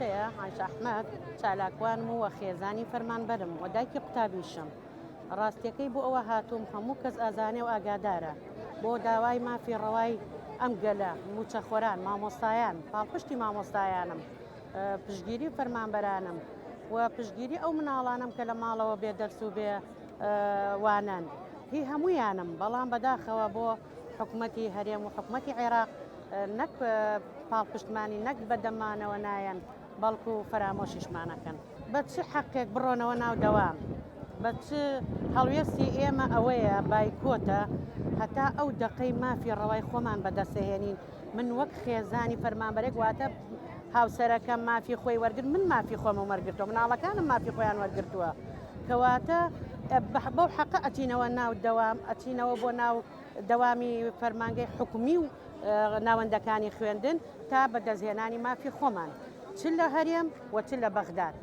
عایشەیە عایشە ئەحمەد چالاکوانم و خێزانی فەرمانبەرم و دایکی قوتابیشم. ڕاستیەکەی بۆ ئەوە هاتووم هەموو کەس ئازانێ و ئاگادارە بۆ داوای مافی ڕەوای ئەم گەلە موچەخۆران مامۆستایان پاڵپشتی مامۆستایانم پشتگیری فەرمانبەرانم و پشتگیری ئەو مناڵانم کە لە ماڵەوە بێ دەرس و بێ وانان هی هەموویانم بەڵام بەداخەوە بۆ حکوومەتی هەرێم و حکوومەتی عێراق نەک پاڵپشتمانی نەک بەدەمانەوە نایەن بەڵکو و فەرامۆشیشمانەکەن بە چ حەقێک بڕۆنەوە ناو دەوام بە چ هەڵوێستی ئێمە ئەوەیە بایکۆتە هەتا ئەو دقەی مافی ڕەوای خۆمان بەدەستهێنین من وەک خێزانی فەرمانبەرێک واتە هاوسەرەکەم مافی خۆی وەرگرت من مافی خۆمە وەرگرتەوە مناڵەکانم مافی خۆیان وەرگرتووە کەواتە بەو حەقە ئەچینەوە ناو دەوام ئەچینەوە بۆ ناو دەوامی فەرمانگەی حکومی و ناوەندەکانی خوێندن تا بەدەستهێنانی مافی خۆمان چ لە هەرێم و چ لە بەغداد.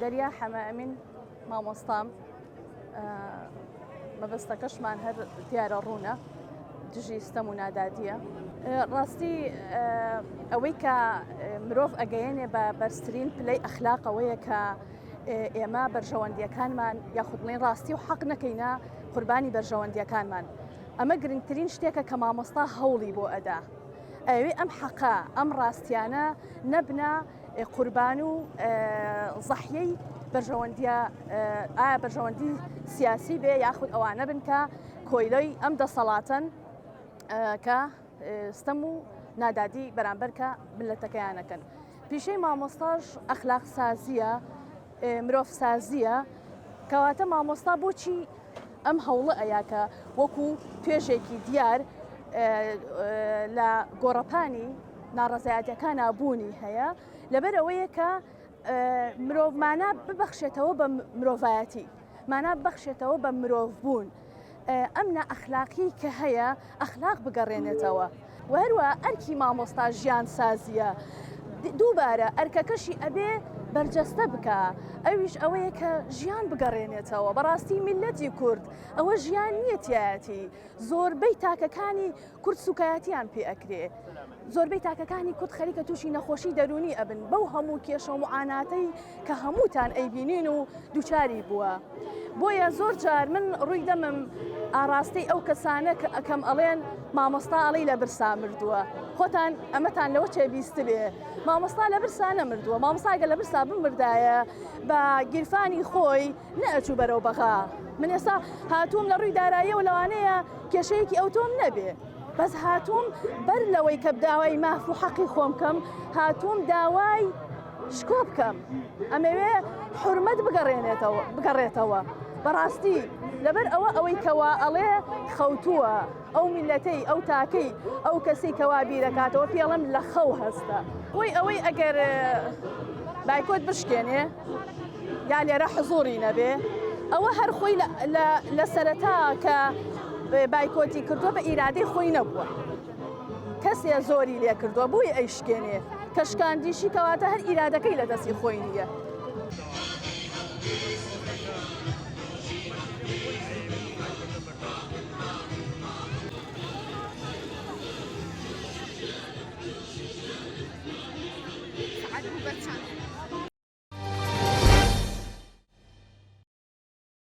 دەریا حەمائەمین مامۆستام مەبەستەکەشمان هەر دیارە ڕوونە دژی ستەم و نادادیە ڕاستی ئەوەی کە مرۆڤ ئەگەیەنێ بە بەرزترین پلەی ئەخلاقەوەیە کە ئێمە بەرژەوەندیەکانمان یاخودڵین ڕاستی و حەق نەکەینە قوربانی بەرژەوەندیەکانمان ئەمە گرنگترین شتێکە کە مامۆستا هەوڵی بۆ ئەدا ئەوێ ئەم حەقا ئەم ڕاستیانە نەبنە قوربان و زەحیەی بەرژەوەندیە ئایا بەرژەوەندی سیاسی بێ یاخود ئەوانە بن کە کۆیلەی ئەم دەسەڵاتن کە ستەم و نادادی بەرامبەر کە ملەتەکەیانەکەن پیشەی مامۆستاش ئەخلاق سازیە مرۆڤ سازیە کەواتە مامۆستا بۆچی ئەم هەوڵە ئەیاکە وەکو توێژێکی دیار لە گۆڕەپانی ناڕەزایەتیەکان بوونی هەیە لەبەر ئەوەیە کە مرۆڤمانە ببەخشێتەوە بە مرۆڤایەتی مانە ببەخشێتەوە بە مرۆڤ بوون ئەم نائەخلاقی کە هەیە ئەخلاق بگەڕێنێتەوە و هەروە ئەرکی مامۆستا ژیان سازیە دووبارە ئەرکەکەشی ئەبێ بەرجەستە بکە ئەویش ئەوەیە کە ژیان بگەڕێنێتەوە بەڕاستی میلەتی کورد ئەوە ژیان نییە تایەتی زۆربەی تاکەکانی کورد سوکایەتیان پێ ئەکرێ زۆربەی تاکەکانی کورد خەریکە تووشی نەخۆشی دەرونی ئەبن بەو هەموو کێشە و معاناتەی کە هەمووتان ئەیبینین و دووچاری بووە بۆیە زۆر جار من ڕووی دەمم ئاڕاستی ئەو کەسانە کە ئەکەم ئەڵێن مامۆستا ئەڵی لە برسا مردووە خۆتان ئەمەتان لەوە چێبیست بێ مامۆستا لە برسا نەمردووە مامۆستاگە لە برسا بمردایە بە گیرفانی خۆی نەئەچوو بەرەو بەغا من ئێستا هاتووم لە ڕووی داراییە و لەوانەیە کێشەیەکی ئەو تۆم نەبێ بەس هاتووم بەر لەوەی کە داوای ماف و حەقی خۆم کەم هاتووم داوای شکۆ بکەم ئەمەوێ حورمەت بگەڕێتەوە بەڕاستی لەبەر ئەوەی کەوا ئەڵێ خەوتووە ئەو میلەتەی ئەو تاکەی ئەو کەسی کەوا بیرەکاتەوە پێڵم لە خەو هەستە بۆی ئەوەی ئەگەر بایکۆت بشکێنێ یا لێرە حزوری نەبێ ئەوە هەر خۆی لە سەرەتا کە بایکۆتی کردووە بە ئیرادەی خۆی نەبووە کەسێ زۆری لێ کردووە بووی ئەیشکێنێ کە شکاندیشی کەواتە هەر ئیرادەکەی لە دەستی خۆی نییە.